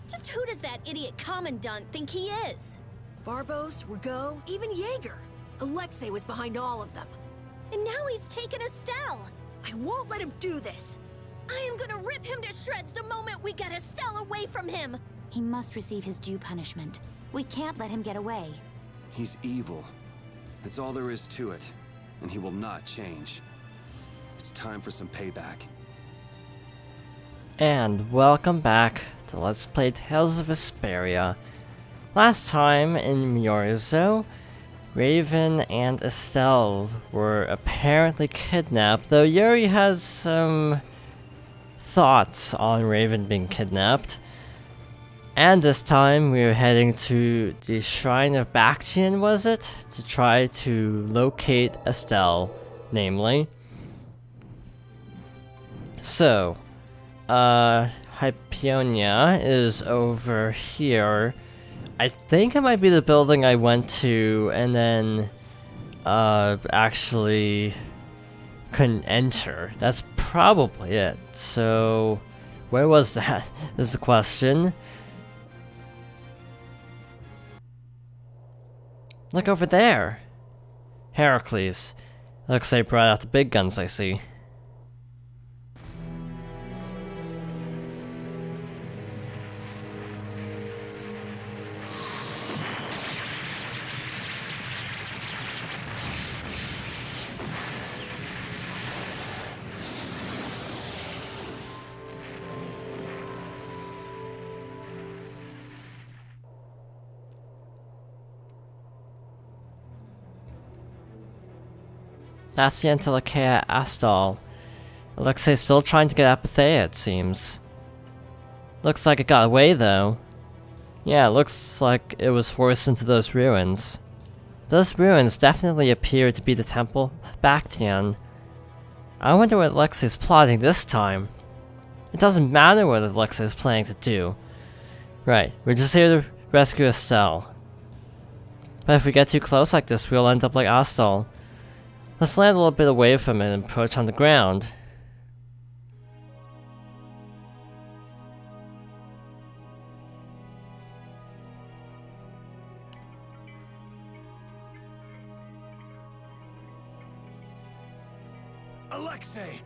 Just who does that idiot Commandant think he is? Barbos, Rigaud, even Jaeger. Alexei was behind all of them. And now he's taken Estelle. I won't let him do this! I am gonna rip him to shreds the moment we get Estelle away from him! He must receive his due punishment. We can't let him get away. He's evil. That's all there is to it. And he will not change. It's time for some payback. And welcome back to Let's Play Tales of Vesperia. Last time in Miorzo, Raven and Estelle were apparently kidnapped, though Yuri has some thoughts on Raven being kidnapped. And this time we are heading to the Shrine of Bactrian, was it? To try to locate Estelle, namely. So, Hypionia is over here. I think it might be the building I went to and then actually couldn't enter. That's probably it. So, where was that? Is the question. Look over there. Heracles. Looks like they brought out the big guns, I see. That's the Antilochea Astol. Alexei's still trying to get Apatheia, it seems. Looks like it got away, though. Yeah, it looks like it was forced into those ruins. Those ruins definitely appear to be the Temple Bactrian. I wonder what Alexei's plotting this time. It doesn't matter what Alexei's planning to do. Right, we're just here to rescue Estelle. But if we get too close like this, we'll end up like Astol. Let's land a little bit away from it and approach on the ground. Alexei!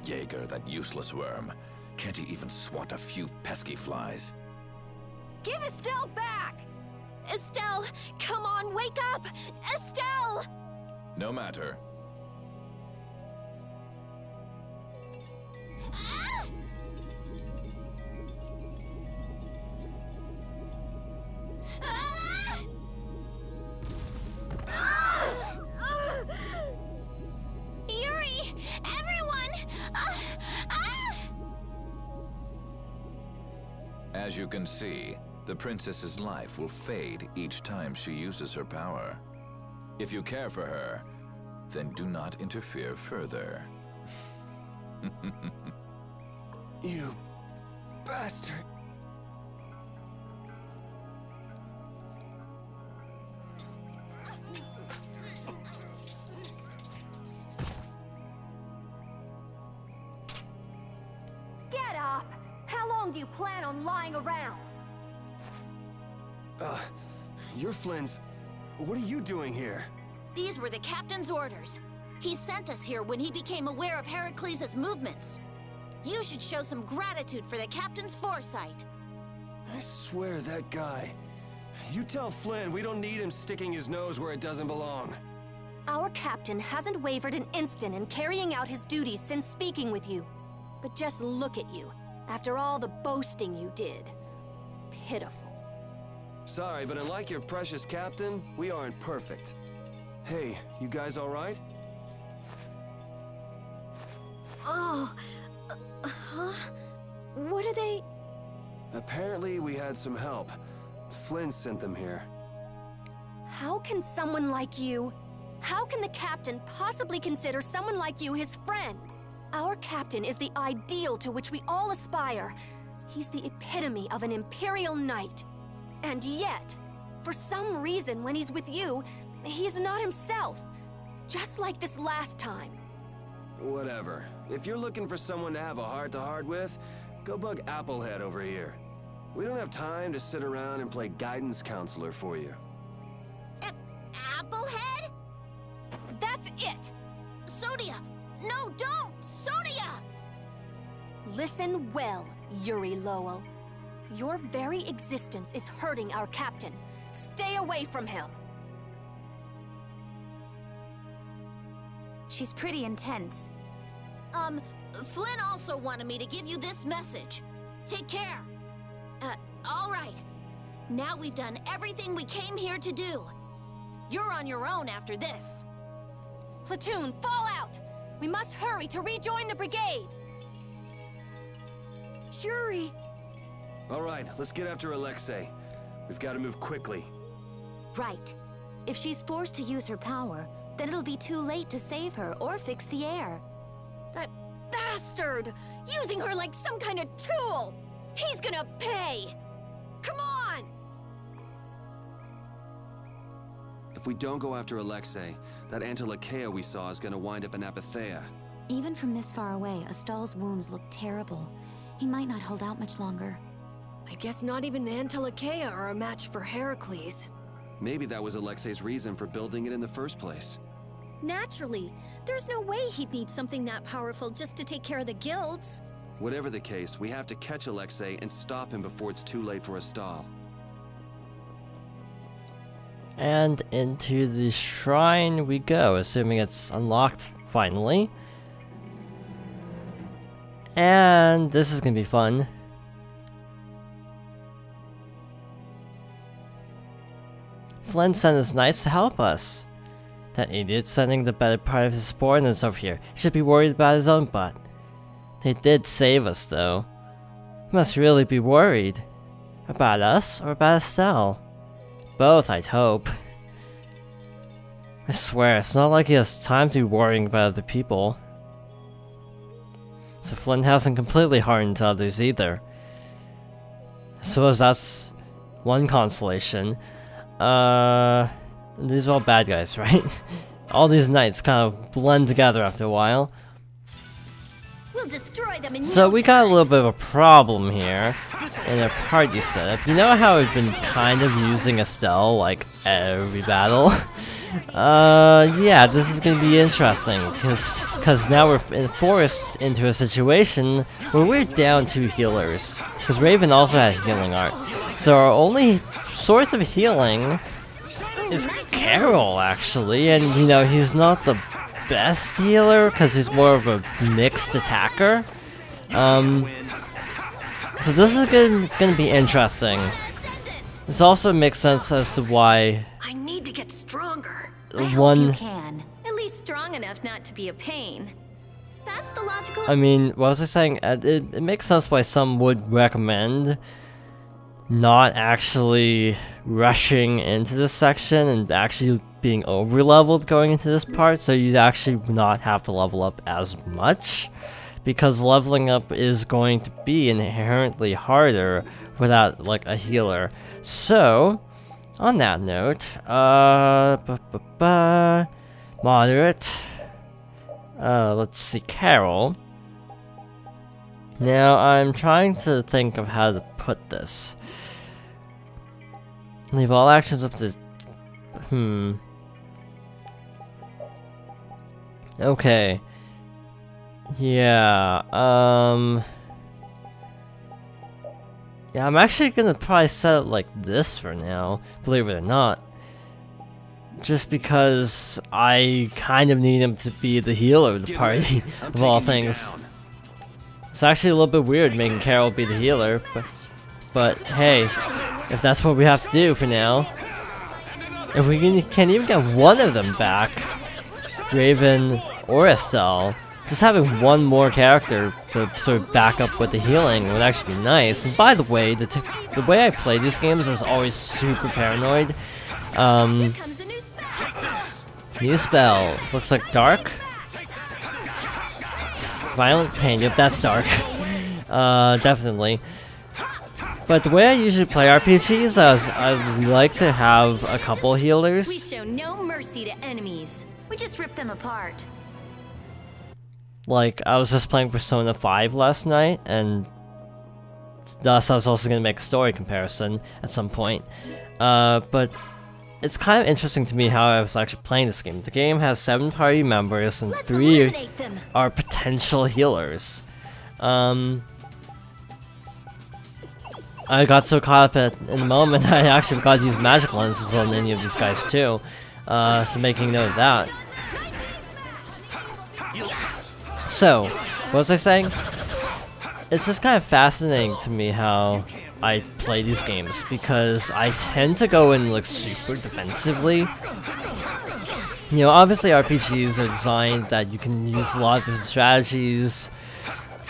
Jaeger, that useless worm. Can't he even swat a few pesky flies? Give Estelle back! Estelle, come on, wake up! Estelle! No matter. Ah! Ah! Ah! Yuri! Everyone! As you can see, the princess's life will fade each time she uses her power. If you care for her, then do not interfere further. You bastard! Get up! How long do you plan on lying around? You're Flynn's... What are you doing here? These were the captain's orders. He sent us here when he became aware of Heracles' movements. You should show some gratitude for the captain's foresight. I swear that guy... You tell Flynn we don't need him sticking his nose where it doesn't belong. Our captain hasn't wavered an instant in carrying out his duties since speaking with you. But just look at you, after all the boasting you did. Pitiful. Sorry, but unlike your precious captain, we aren't perfect. Hey, you guys alright? Oh... huh? What are they... Apparently we had some help. Flynn sent them here. How can someone like you... How can the captain possibly consider someone like you his friend? Our captain is the ideal to which we all aspire. He's the epitome of an imperial knight. And yet, for some reason when he's with you, he's not himself. Just like this last time. Whatever. If you're looking for someone to have a heart-to-heart with, go bug Applehead over here. We don't have time to sit around and play guidance counselor for you. Applehead? That's it! Sodia! No, don't! Sodia! Listen well, Yuri Lowell. Your very existence is hurting our captain. Stay away from him. She's pretty intense. Flynn also wanted me to give you this message. Take care. All right. Now we've done everything we came here to do. You're on your own after this. Platoon, fall out! We must hurry to rejoin the brigade! Yuri! All right, let's get after Alexei. We've got to move quickly. Right. If she's forced to use her power, then it'll be too late to save her or fix the air. That bastard! Using her like some kind of tool! He's gonna pay! Come on! If we don't go after Alexei, that Antilochea we saw is gonna wind up in Apatheia. Even from this far away, Astal's wounds look terrible. He might not hold out much longer. I guess not even the Antilochea are a match for Heracles. Maybe that was Alexei's reason for building it in the first place. Naturally. There's no way he'd need something that powerful just to take care of the guilds. Whatever the case, we have to catch Alexei and stop him before it's too late for Astal. And into the shrine we go, assuming it's unlocked finally. And this is gonna be fun. Flynn sent his knights to help us. That idiot sending the better part of his subordinates over here. He should be worried about his own butt. They did save us, though. He must really be worried. About us or about Estelle? Both, I'd hope. I swear, it's not like he has time to be worrying about other people. So Flynn hasn't completely hardened to others either. I suppose that's one consolation. These are all bad guys, right? All these knights kind of blend together after a while. We'll destroy them in So we got a little bit of a problem here in our party setup. You know how we've been kind of using Estelle like every battle? Yeah, this is gonna be interesting because now we're forced into a situation where we're down 2 healers. Because Raven also had healing art, so our only source of healing is Carol, actually, and you know he's not the best healer because he's more of a mixed attacker. So this is gonna be interesting. This also makes sense as to why I need to get stronger. I hope one. you can. At least strong enough not to be a pain. That's the logical... I mean, what was I saying? It makes sense why some would recommend not actually rushing into this section and actually being over-leveled going into this part, so you'd actually not have to level up as much, because leveling up is going to be inherently harder without, like, a healer. So, on that note, moderate. Let's see, Carol. Now, I'm trying to think of how to put this. Leave all actions up to... Okay. Yeah, yeah, I'm actually gonna probably set it like this for now, believe it or not. Just because I kind of need him to be the healer of the party, of all things. It's actually a little bit weird making Carol be the healer, but hey, if that's what we have to do for now. If we can even get one of them back, Raven or Estelle, just having one more character to sort of back up with the healing would actually be nice. And by the way, the way I play these games is always super paranoid. New spell. Looks like dark. Violent pain. Yep, that's dark. Definitely. But the way I usually play RPGs is I like to have a couple healers. We show no mercy to enemies. We just rip them apart. Like, I was just playing Persona 5 last night, and thus I was also going to make a story comparison at some point. But it's kind of interesting to me how I was actually playing this game. The game has 7 party members, and 3 are potential healers. I got so caught up in the moment I actually forgot to use magic lenses on any of these guys too. So making note of that. So, what was I saying? It's just kind of fascinating to me how I play these games, because I tend to go in like super defensively. You know, obviously RPGs are designed that you can use a lot of different strategies.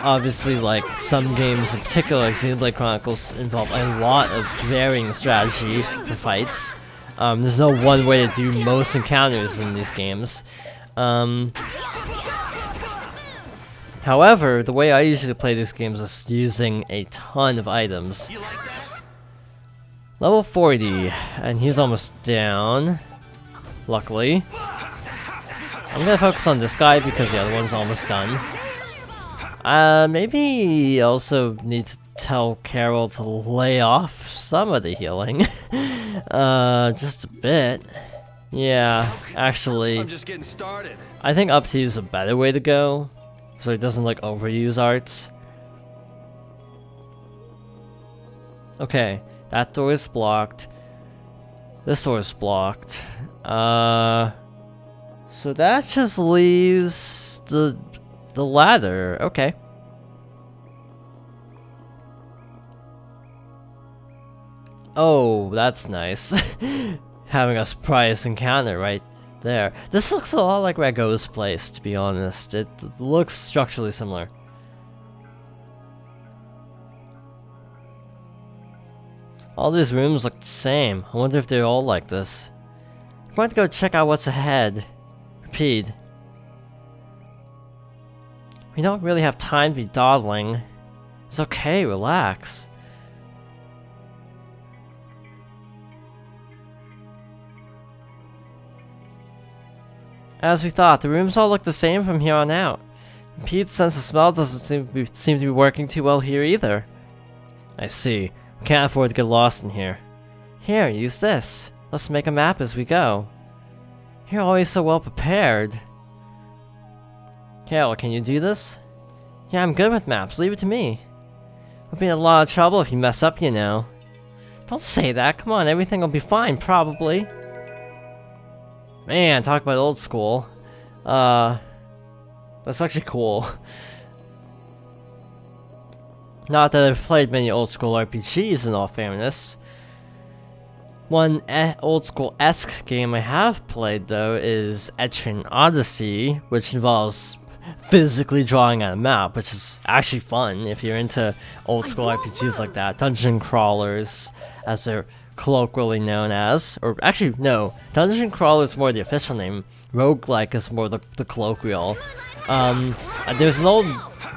Obviously, like, some games in particular, like Xenoblade Chronicles, involve a lot of varying strategy for fights. There's no one way to do most encounters in these games. However, the way I usually play these games is using a ton of items. Level 40, and he's almost down, luckily. I'm gonna focus on this guy because the other one's almost done. Maybe also need to tell Carol to lay off some of the healing. Just a bit. Yeah, actually, I'm just getting started. I think up to you is a better way to go, so he doesn't like overuse arts. Okay, that door is blocked. This door is blocked. So that just leaves the ladder. Okay. Oh, that's nice. Having a surprise encounter right there. This looks a lot like Rago's place, to be honest. It looks structurally similar. All these rooms look the same. I wonder if they're all like this. I'm going to go check out what's ahead. Repeat. We don't really have time to be dawdling. It's okay, relax. As we thought, the rooms all look the same from here on out. Pete's sense of smell doesn't seem to be working too well here either. I see. We can't afford to get lost in here. Here, use this. Let's make a map as we go. You're always so well prepared. Carol, can you do this? Yeah, I'm good with maps. Leave it to me. We'll be in a lot of trouble if you mess up, you know. Don't say that. Come on, everything will be fine, probably. Man, talk about old school. That's actually cool. Not that I've played many old school RPGs in all fairness. One old school-esque game I have played though is Etrian Odyssey, which involves physically drawing on a map, which is actually fun if you're into old school RPGs like that. Dungeon crawlers, as they're colloquially known as. Or actually, no. Dungeon crawler is more the official name. Roguelike is more the colloquial. There's an old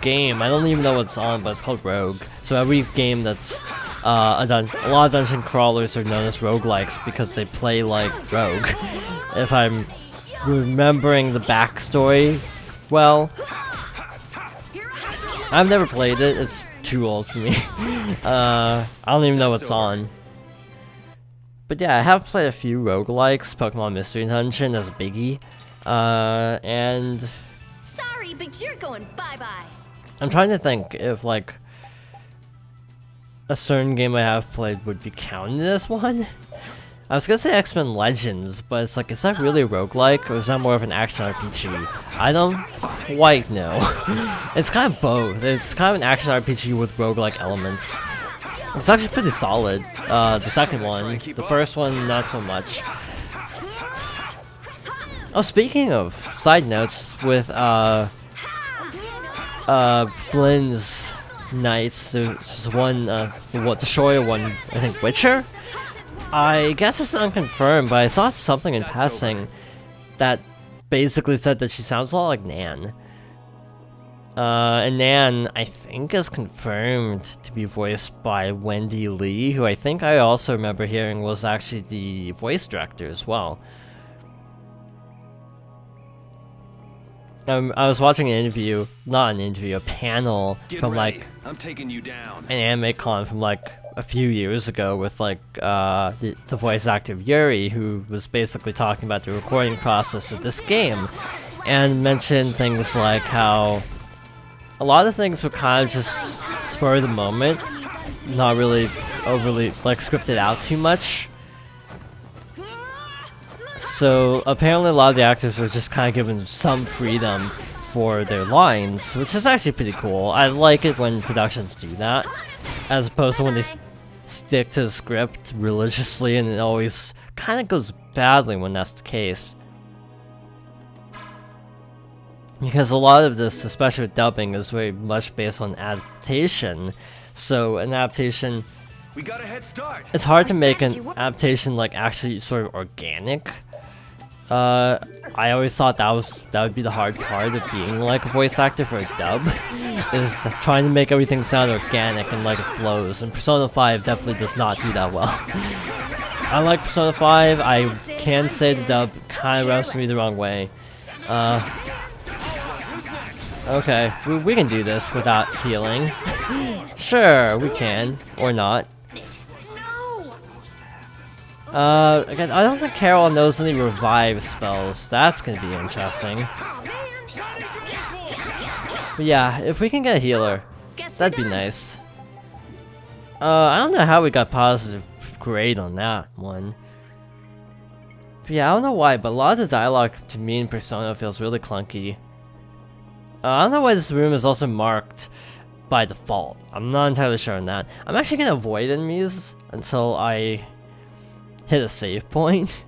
game, I don't even know what it's on, but it's called Rogue. So every game that's a lot of dungeon crawlers are known as roguelikes because they play like Rogue. If I'm remembering the backstory well. I've never played it, it's too old for me. I don't even know what's on. But yeah, I have played a few roguelikes. Pokemon Mystery Dungeon as a biggie. And Sorry, but you're going bye-bye. I'm trying to think if like a certain game I have played would be counted as one. I was gonna say X-Men Legends, but it's like, is that really a roguelike, or is that more of an action RPG? I don't quite know. It's kind of both. It's kind of an action RPG with roguelike elements. It's actually pretty solid. The second one. The first one, not so much. Oh, speaking of side notes, with Flynn's Knights, there's one, the Shoya one, I think Witcher? I guess it's unconfirmed, but I saw something in passing that basically said that she sounds a lot like Nan. And Nan, I think, is confirmed to be voiced by Wendy Lee, who I think I also remember hearing was actually the voice director as well. I was watching an interview, not an interview, a panel Get from ready. like I'm taking you down. an anime con from like a few years ago with like the voice actor of Yuri, who was basically talking about the recording process of this game, and mentioned things like how a lot of things were kind of just spur of the moment, not really overly like scripted out too much. So apparently a lot of the actors were just kind of given some freedom for their lines, which is actually pretty cool. I like it when productions do that, as opposed to when they stick to the script religiously, and it always kind of goes badly when that's the case. Because a lot of this, especially with dubbing, is very much based on adaptation. So an adaptation, We got a head start. it's hard to make an adaptation like actually sort of organic. I always thought that would be the hard part of being like a voice actor for a dub, is trying to make everything sound organic and like it flows. And Persona 5 definitely does not do that well. I like Persona 5. I can say the dub kind of rubs me the wrong way. Okay, we can do this without healing. Sure, we can, or not. Again, I don't think Carol knows any revive spells. That's gonna be interesting. But yeah, if we can get a healer, that'd be nice. I don't know how we got positive grade on that one. But yeah, I don't know why, but a lot of the dialogue to me in Persona feels really clunky. I don't know why this room is also marked by default. I'm not entirely sure on that. I'm actually gonna avoid enemies until I hit a save point.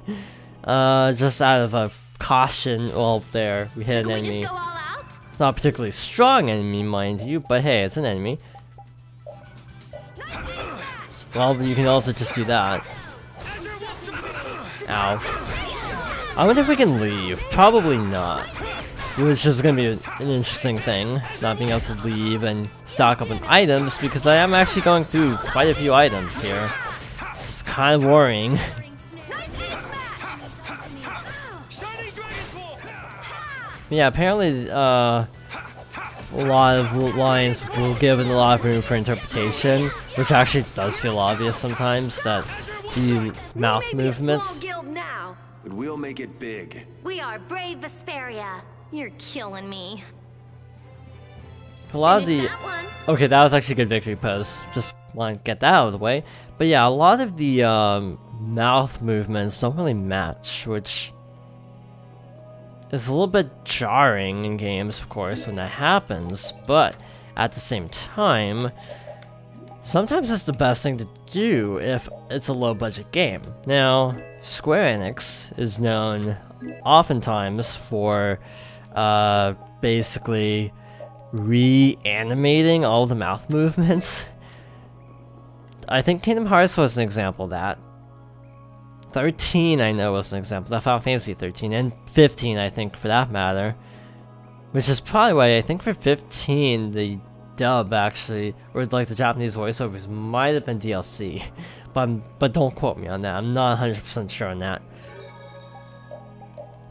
Just out of a caution. Well, there, we hit an enemy. It's not a particularly strong enemy, mind you, but hey, it's an enemy. Well, you can also just do that. Ow. I wonder if we can leave. Probably not. Which is gonna be an interesting thing, not being able to leave and stock up on items, because I am actually going through quite a few items here. This is kind of worrying. Yeah, apparently a lot of lines will give it a lot of room for interpretation, which actually does feel obvious sometimes, that the mouth movements. But we'll make it big. We are brave Vesperia. You're killing me. A lot of Finish the... that one. Okay, that was actually a good victory pose. Just want to get that out of the way. But yeah, a lot of the mouth movements don't really match, which is a little bit jarring in games, of course, when that happens. But at the same time, sometimes it's the best thing to do if it's a low-budget game. Now, Square Enix is known oftentimes for basically reanimating all the mouth movements. I think Kingdom Hearts was an example of that. 13 I know was an example. Final Fantasy 13 and 15 I think for that matter. Which is probably why I think for 15 the dub actually, or like the Japanese voiceovers might have been DLC. But don't quote me on that. I'm not 100% sure on that.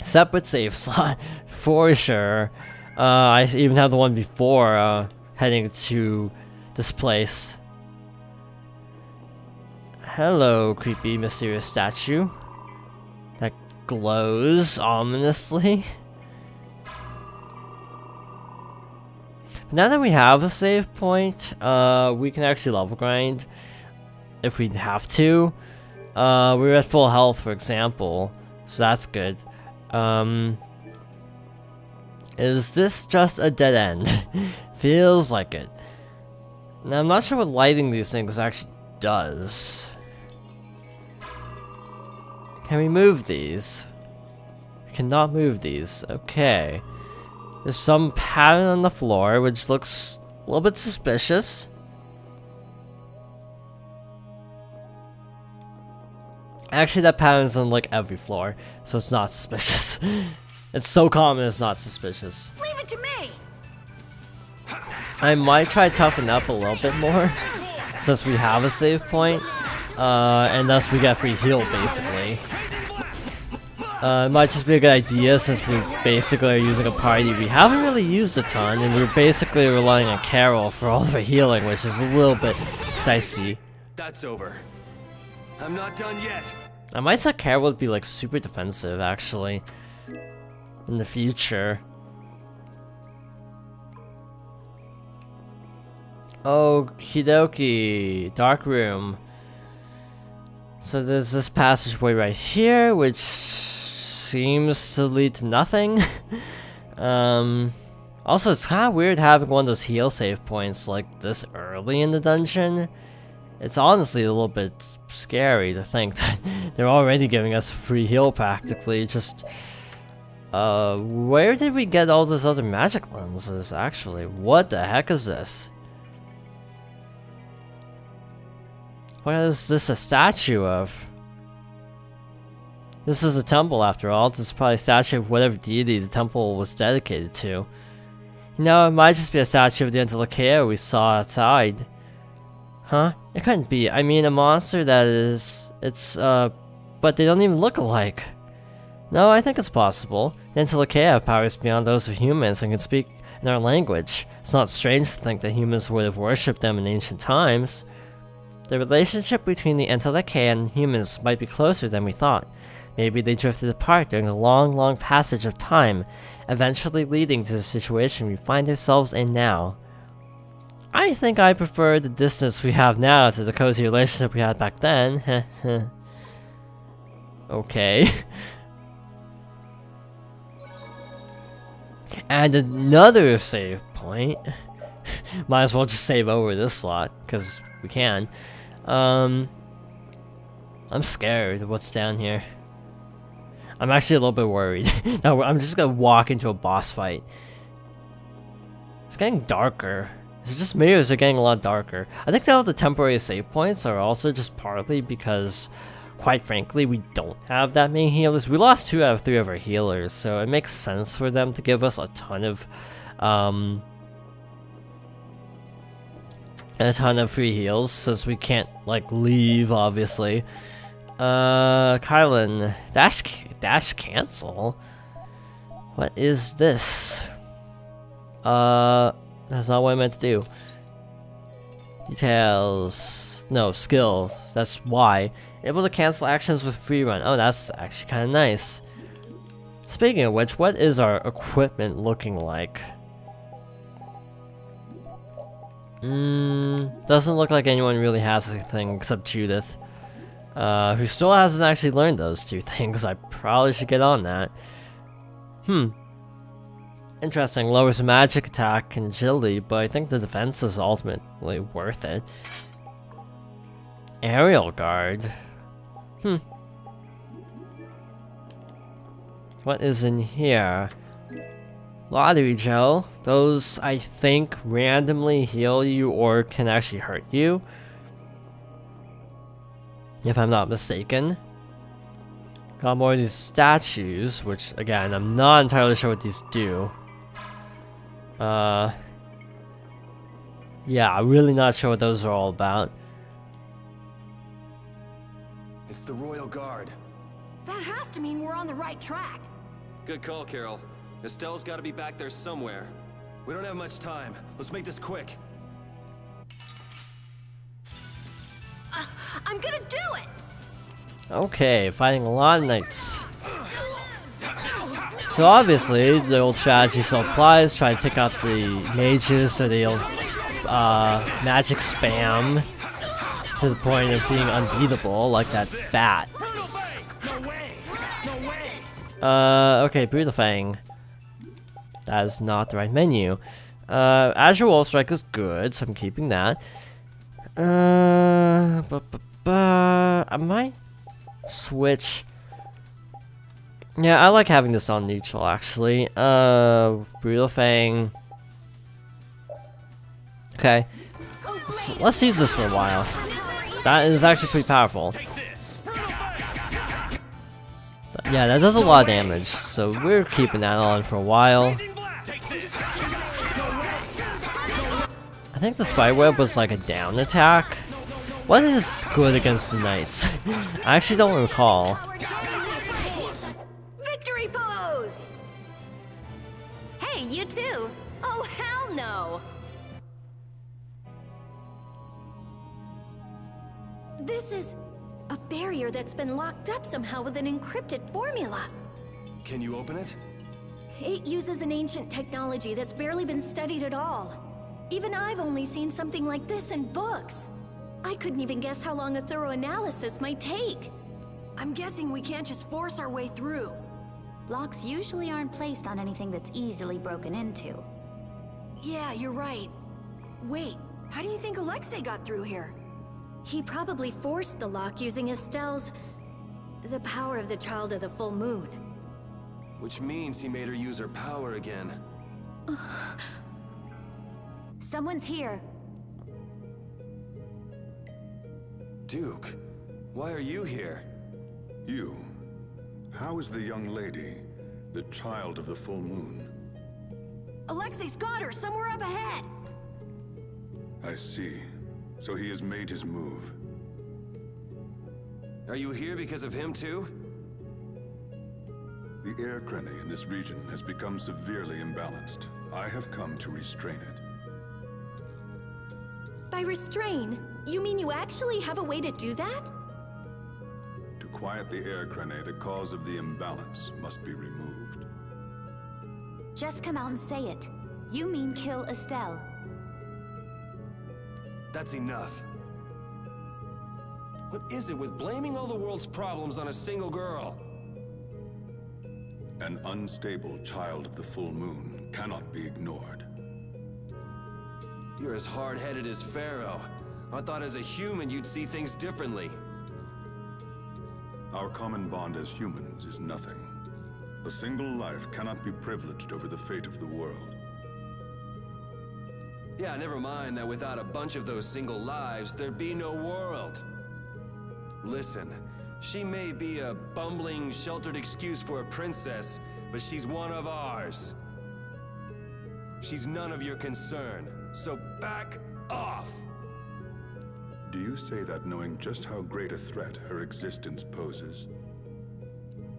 Separate save slot, for sure. I even have the one before heading to this place. Hello, creepy, mysterious statue that glows ominously. Now that we have a save point, we can actually level grind if we have to. We're at full health, for example, so that's good. Is this just a dead end? Feels like it. Now, I'm not sure what lighting these things actually does. Can we move these? We cannot move these. Okay. There's some pattern on the floor, which looks a little bit suspicious. Actually, that pattern's on like every floor, so it's not suspicious. It's so common it's not suspicious. Leave it to me. I might try to toughen up a little bit more, since we have a save point, and thus we get free heal, basically. It might just be a good idea since we basically are using a party we haven't really used a ton, and we're basically relying on Carol for all of her healing, which is a little bit dicey. That's over. I'm not done yet. I might say Carol would be like super defensive actually in the future. Okie dokie, dark room. So there's this passageway right here, which seems to lead to nothing. Also, it's kind of weird having one of those heal save points like this early in the dungeon. It's honestly a little bit scary to think that they're already giving us a free heal practically. Just, where did we get all those other magic lenses actually? What the heck is this? What is this a statue of? This is a temple after all. This is probably a statue of whatever deity the temple was dedicated to. You know, it might just be a statue of the Antilochea we saw outside. Huh? It couldn't be. I mean, a monster that is... but they don't even look alike. No, I think it's possible. The Antilochea have powers beyond those of humans and can speak in our language. It's not strange to think that humans would have worshipped them in ancient times. The relationship between the Antilochea and humans might be closer than we thought. Maybe they drifted apart during a long, long passage of time, eventually leading to the situation we find ourselves in now. I think I prefer the distance we have now to the cozy relationship we had back then. Okay. And another save point. Might as well just save over this slot, because we can. I'm scared of what's down here. I'm actually a little bit worried. No, I'm just gonna walk into a boss fight. It's getting darker. Is it just me or is it getting a lot darker? I think that all the temporary save points are also just partly because, quite frankly, we don't have that many healers. We lost 2 out of 3 of our healers, so it makes sense for them to give us a ton of free heals, since we can't, like, leave, obviously. Kylan, dash cancel? What is this? That's not what I meant to do. Details, no, skills, that's why. Able to cancel actions with free run. Oh, that's actually kind of nice. Speaking of which, what is our equipment looking like? Doesn't look like anyone really has anything except Judith, who still hasn't actually learned those 2 things. I probably should get on that. Interesting, lowers magic attack and agility, but I think the defense is ultimately worth it. Aerial guard. What is in here? Lottery gel. Those, I think, randomly heal you or can actually hurt you, if I'm not mistaken. Got more of these statues, which, again, I'm not entirely sure what these do. Yeah, I'm really not sure what those are all about. It's the Royal Guard. That has to mean we're on the right track. Good call, Carol. Estelle's gotta be back there somewhere. We don't have much time. Let's make this quick. I'm gonna do it! Okay, fighting a lot of knights. So obviously, the old strategy still applies. Try to take out the mages so they'll magic spam to the point of being unbeatable, like that bat. Okay, Brutal Fang. That is not the right menu. Azure Wall Strike is good, so I'm keeping that. I might switch. Yeah, I like having this on neutral, actually. Brutal Fang. Okay. Let's use this for a while. That is actually pretty powerful. Yeah, that does a lot of damage, so we're keeping that on for a while. I think the Spyweb was like a down attack. What is good against the Knights? I actually don't recall. now! This is a barrier that's been locked up somehow with an encrypted formula. Can you open it? It uses an ancient technology that's barely been studied at all. Even I've only seen something like this in books. I couldn't even guess how long a thorough analysis might take. I'm guessing we can't just force our way through. Locks usually aren't placed on anything that's easily broken into. Yeah, you're right. Wait, how do you think Alexei got through here? He probably forced the lock using Estelle's... the power of the Child of the Full Moon. Which means he made her use her power again. Someone's here. Duke, why are you here? You? How is the young lady, the Child of the Full Moon? Alexei's got her, somewhere up ahead! I see. So he has made his move. Are you here because of him too? The air crenny in this region has become severely imbalanced. I have come to restrain it. By restrain, you mean you actually have a way to do that? To quiet the air crenny, the cause of the imbalance must be removed. Just come out and say it. You mean kill Estelle. That's enough. What is it with blaming all the world's problems on a single girl? An unstable Child of the Full Moon cannot be ignored. You're as hard-headed as Pharaoh. I thought as a human you'd see things differently. Our common bond as humans is nothing. A single life cannot be privileged over the fate of the world. Yeah, never mind that without a bunch of those single lives, there'd be no world. Listen, she may be a bumbling, sheltered excuse for a princess, but she's one of ours. She's none of your concern, so back off! Do you say that knowing just how great a threat her existence poses?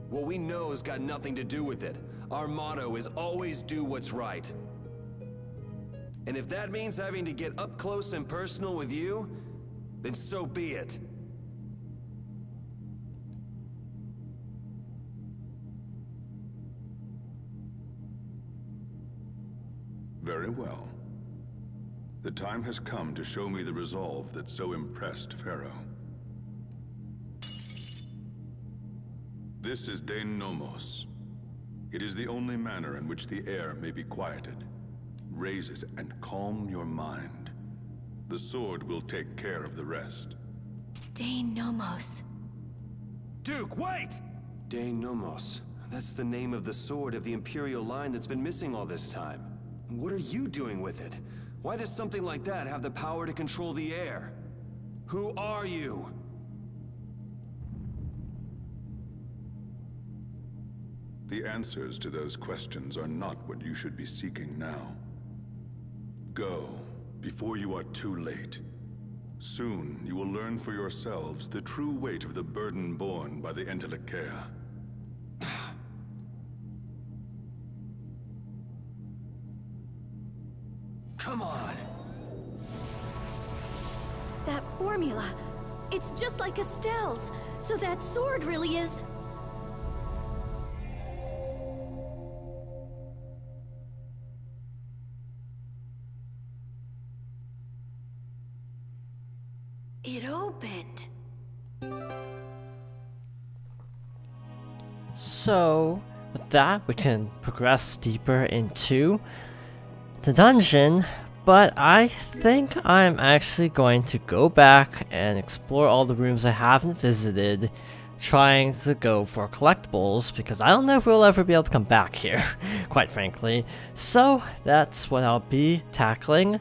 What we know's got nothing to do with it. Our motto is always do what's right. And if that means having to get up close and personal with you, then so be it. Very well. The time has come to show me the resolve that so impressed Pharaoh. This is Dane Nomos. It is the only manner in which the air may be quieted. Raise it and calm your mind. The sword will take care of the rest. Dane Nomos. Duke, wait! Dane Nomos. That's the name of the sword of the Imperial line that's been missing all this time. What are you doing with it? Why does something like that have the power to control the air? Who are you? The answers to those questions are not what you should be seeking now. Go, before you are too late. Soon, you will learn for yourselves the true weight of the burden borne by the Entelekea. Come on! That formula, it's just like Estelle's. So that sword really is... It opened. So, with that, we can progress deeper into the dungeon, but I think I'm actually going to go back and explore all the rooms I haven't visited, trying to go for collectibles, because I don't know if we'll ever be able to come back here, quite frankly. So, that's what I'll be tackling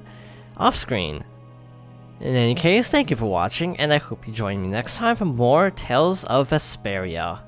off-screen. In any case, thank you for watching, and I hope you join me next time for more Tales of Vesperia.